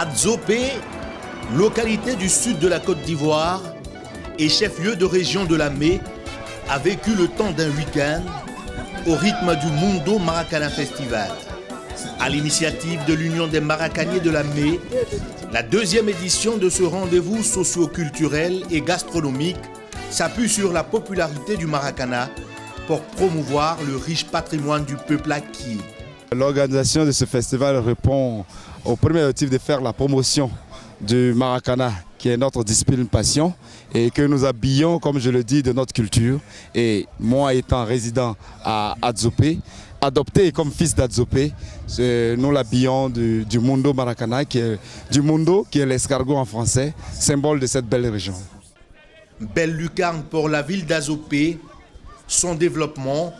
Adzopé, localité du sud de la Côte d'Ivoire et chef-lieu de région de la Mé, a vécu le temps d'un week-end au rythme du Mundo Maracana Festival. À l'initiative de l'Union des Maracaniers de la Mé, la deuxième édition de ce rendez-vous socio-culturel et gastronomique s'appuie sur la popularité du Maracana pour promouvoir le riche patrimoine du peuple acquis. L'organisation de ce festival répond au premier objectif de faire la promotion du Maracana, qui est notre discipline passion, et que nous habillons, comme je le dis, de notre culture. Et moi étant résident à Adzopé, adopté comme fils d'Adzopé, nous l'habillons du Mundo Maracana, qui est l'escargot en français, symbole de cette belle région. Belle lucarne pour la ville d'Adzopé, son développement,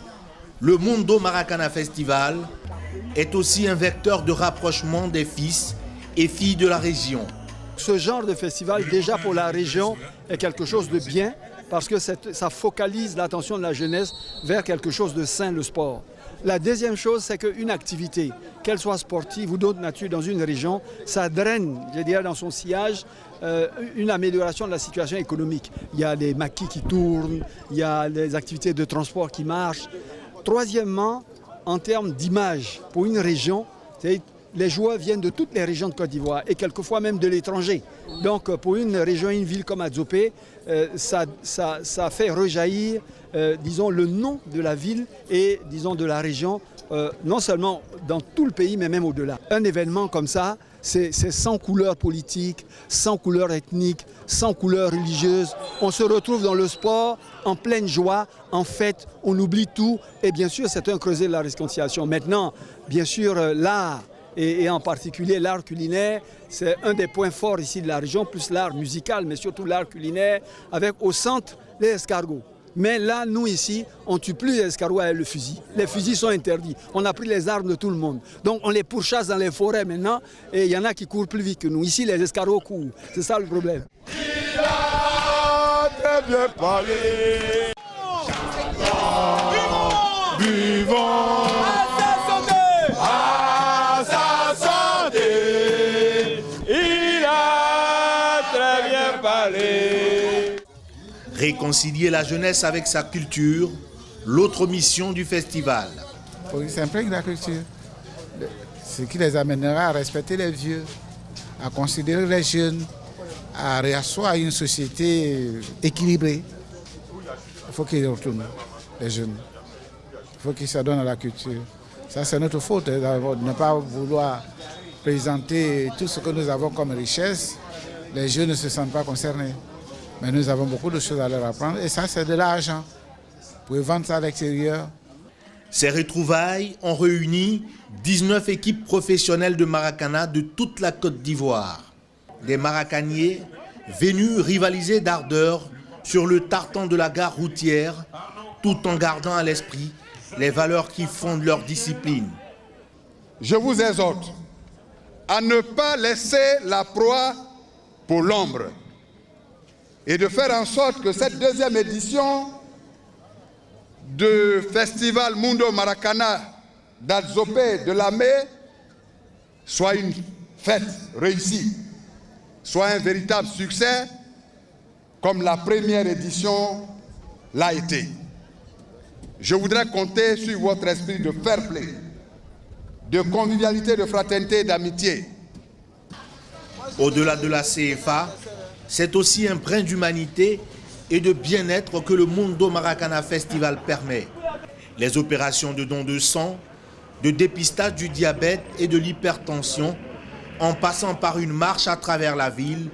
le Mundo Maracana Festival est aussi un vecteur de rapprochement des fils et filles de la région. Ce genre de festival, déjà pour la région, est quelque chose de bien parce que ça focalise l'attention de la jeunesse vers quelque chose de sain, le sport. La deuxième chose, c'est qu'une activité, qu'elle soit sportive ou d'autre nature dans une région, ça draine, je dirais, dans son sillage, une amélioration de la situation économique. Il y a des maquis qui tournent, il y a des activités de transport qui marchent. Troisièmement, en termes d'image, pour une région, les joueurs viennent de toutes les régions de Côte d'Ivoire et quelquefois même de l'étranger. Donc pour une région, une ville comme Adzopé, ça fait rejaillir, disons, le nom de la ville et, disons, de la région, non seulement dans tout le pays, mais même au-delà. Un événement comme ça, c'est sans couleur politique, sans couleur ethnique, sans couleur religieuse. On se retrouve dans le sport, en pleine joie, en fête, on oublie tout. Et bien sûr, c'est un creuset de la réconciliation. Maintenant, bien sûr, l'art, et en particulier l'art culinaire, c'est un des points forts ici de la région, plus l'art musical, mais surtout l'art culinaire, avec au centre les escargots. Mais là, nous ici, on ne tue plus les escargots avec le fusil. Les fusils sont interdits. On a pris les armes de tout le monde. Donc on les pourchasse dans les forêts maintenant, et il y en a qui courent plus vite que nous. Ici, les escargots courent. C'est ça le problème. Il a très bien parlé. Vivons. Réconcilier la jeunesse avec sa culture, l'autre mission du festival. Pour qu'ils s'imprègnent de la culture, ce qui les amènera à respecter les vieux, à considérer les jeunes, à réasseoir une société équilibrée. Il faut qu'ils retournent, les jeunes. Il faut qu'ils s'adonnent à la culture. Ça, c'est notre faute, de ne pas vouloir présenter tout ce que nous avons comme richesse. Les jeunes ne se sentent pas concernés. Mais nous avons beaucoup de choses à leur apprendre et ça, c'est de l'argent. Vous pouvez vendre ça à l'extérieur. Ces retrouvailles ont réuni 19 équipes professionnelles de Maracana de toute la Côte d'Ivoire. Des Maracaniers venus rivaliser d'ardeur sur le tartan de la gare routière, tout en gardant à l'esprit les valeurs qui fondent leur discipline. Je vous exhorte à ne pas laisser la proie pour l'ombre et de faire en sorte que cette deuxième édition du Festival Mundo Maracana d'Adzopé de la Mé soit une fête réussie, soit un véritable succès comme la première édition l'a été. Je voudrais compter sur votre esprit de fair play, de convivialité, de fraternité et d'amitié. Au-delà de la CFA, c'est aussi un brin d'humanité et de bien-être que le Mundo Maracana Festival permet. Les opérations de don de sang, de dépistage du diabète et de l'hypertension, en passant par une marche à travers la ville,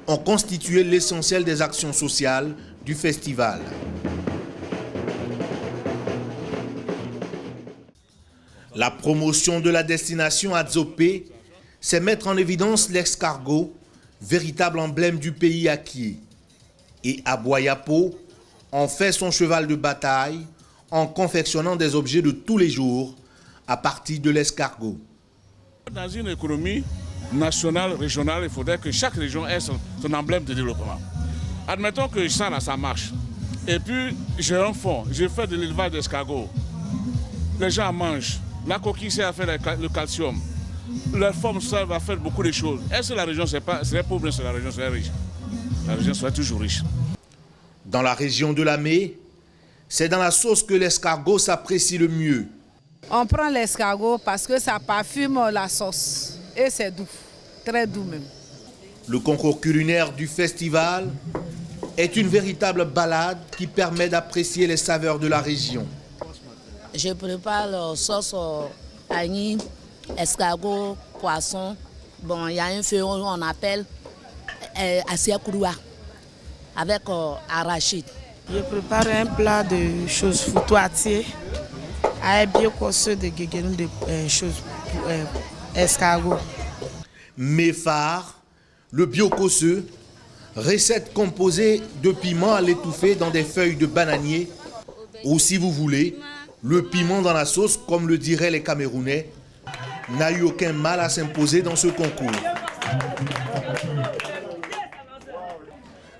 ont constitué l'essentiel des actions sociales du festival. La promotion de la destination Adzopé, c'est mettre en évidence l'escargot, véritable emblème du pays acquis. Et Aboyapo en fait son cheval de bataille en confectionnant des objets de tous les jours à partir de l'escargot. Dans une économie nationale, régionale, il faudrait que chaque région ait son emblème de développement. Admettons que ça marche. Et puis j'ai un fonds, j'ai fait de l'élevage d'escargots. Les gens mangent. La coquille sert à faire le calcium. leur forme sociale va faire beaucoup de choses. Est-ce que la région serait pauvre ou la région serait riche? La région serait toujours riche. Dans la région de Lamé, c'est dans la sauce que l'escargot s'apprécie le mieux. On prend l'escargot parce que ça parfume la sauce et c'est doux, très doux même. Le concours culinaire du festival est une véritable balade qui permet d'apprécier les saveurs de la région. Je prépare la sauce agni, escargot, poisson. Bon, il y a un feu qu'on appelle asiakroua avec arachide. Je prépare un plat de choses foutoitiers avec bien corsé de guéguenou de choses escargot. Mes phares, le biocosseux, recette composée de piments à l'étouffer dans des feuilles de bananier, ou si vous voulez, le piment dans la sauce, comme le diraient les Camerounais, n'a eu aucun mal à s'imposer dans ce concours.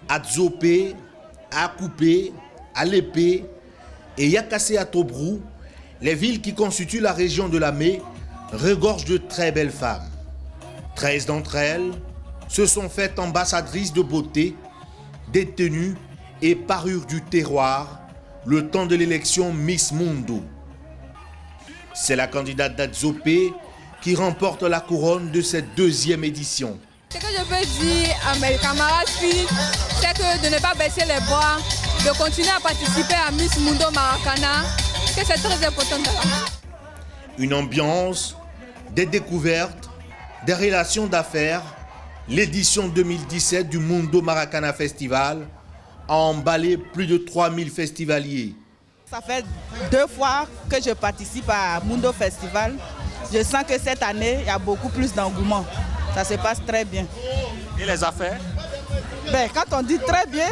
À Dzopé, à Coupé, à Lépé et Yakassé à Tobrou, les villes qui constituent la région de Lamé regorgent de très belles femmes. 13 d'entre elles se sont faites ambassadrices de beauté, détenues et parures du terroir le temps de l'élection Miss Mundo. C'est la candidate d'Adzopé qui remporte la couronne de cette deuxième édition. Ce que je peux dire à mes camarades filles, c'est que de ne pas baisser les bras, de continuer à participer à Miss Mundo Maracana, que c'est très important. Une ambiance, des découvertes, des relations d'affaires. L'édition 2017 du Mundo Maracana Festival a emballé plus de 3000 festivaliers. Ça fait 2 fois que je participe à Mundo Festival. Je sens que cette année, il y a beaucoup plus d'engouement. Ça se passe très bien. Et les affaires? Quand on dit très bien,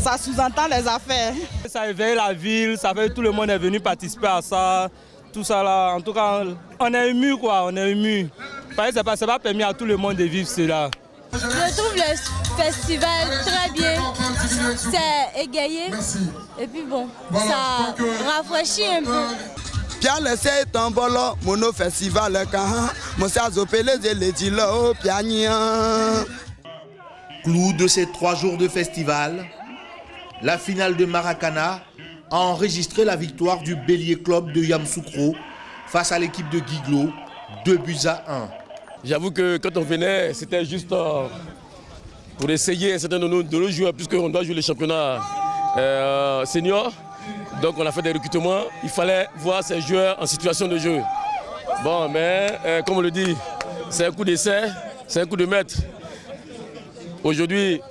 ça sous-entend les affaires. Ça éveille la ville, ça fait que tout le monde est venu participer à ça. Tout ça là, en tout cas, on est ému quoi, on est ému. Parce que c'est pas permis à tout le monde de vivre cela. Je trouve le festival très bien, c'est égayé et puis bon, ça rafraîchit un peu. Bien laissé tombolo, mono festival quand Monsieur Zopele les dilo piania. Clou de ces 3 jours de festival, la finale de Maracana a enregistré la victoire du Bélier Club de Yamoussoukro face à l'équipe de Guiglo, 2-1. J'avoue que quand on venait, c'était juste pour essayer un certain nombre de nos joueurs, puisqu'on doit jouer le championnat senior. Donc on a fait des recrutements, il fallait voir ces joueurs en situation de jeu. Bon, mais comme on le dit, c'est un coup d'essai, c'est un coup de maître. Aujourd'hui,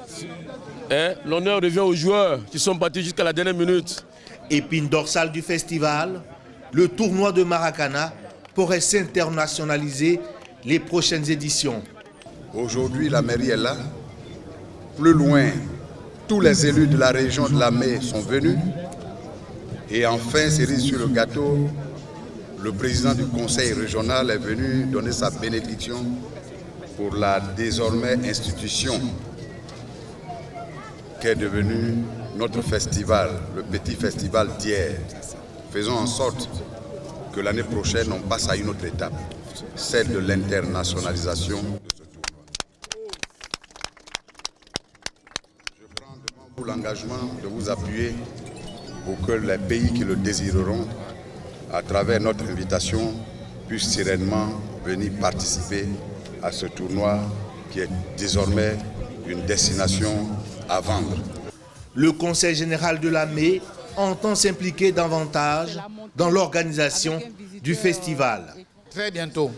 l'honneur revient aux joueurs qui sont battus jusqu'à la dernière minute. Épine dorsale du festival, le tournoi de Maracana pourrait s'internationaliser les prochaines éditions. Aujourd'hui, la mairie est là. Plus loin, tous les élus de la région de Lamé sont venus. Et enfin, cerise sur le gâteau, le président du conseil régional est venu donner sa bénédiction pour la désormais institution qu'est devenue notre festival, le petit festival d'hier. Faisons en sorte que l'année prochaine, on passe à une autre étape, celle de l'internationalisation de ce tournoi. Je prends devant vous l'engagement de vous appuyer pour que les pays qui le désireront, à travers notre invitation, puissent sereinement venir participer à ce tournoi qui est désormais une destination à vendre. Le Conseil général de Lamé entend s'impliquer davantage dans l'organisation du festival. Très bientôt,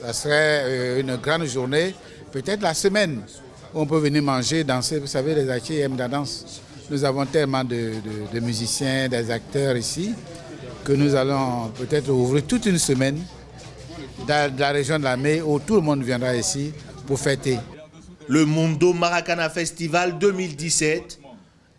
ça serait une grande journée, peut-être la semaine, où on peut venir manger, danser. Vous savez, les Hachiers aiment la danse. Nous avons tellement de musiciens, des acteurs ici, que nous allons peut-être ouvrir toute une semaine dans la région de Lamé, où tout le monde viendra ici pour fêter. Le Mundo Maracana Festival 2017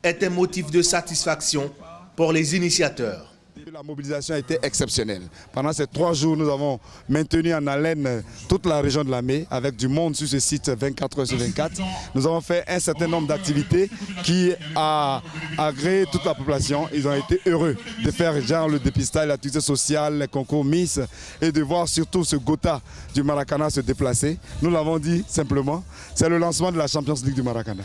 est un motif de satisfaction pour les initiateurs. la mobilisation a été exceptionnelle. Pendant ces 3 jours, nous avons maintenu en haleine toute la région de Lamé avec du monde sur ce site 24 heures sur 24. Nous avons fait un certain nombre d'activités qui a agréé toute la population. Ils ont été heureux de faire genre le dépistage, l'activité sociale, les concours Miss et de voir surtout ce Gotha du Maracana se déplacer. Nous l'avons dit simplement, c'est le lancement de la Champions League du Maracana.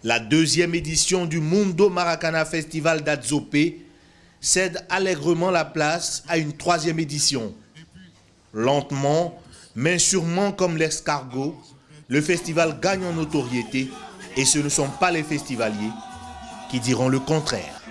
La 2e édition du Mundo Maracana Festival d'Adzopé cède allègrement la place à une 3e édition. Lentement, mais sûrement comme l'escargot, le festival gagne en notoriété et ce ne sont pas les festivaliers qui diront le contraire.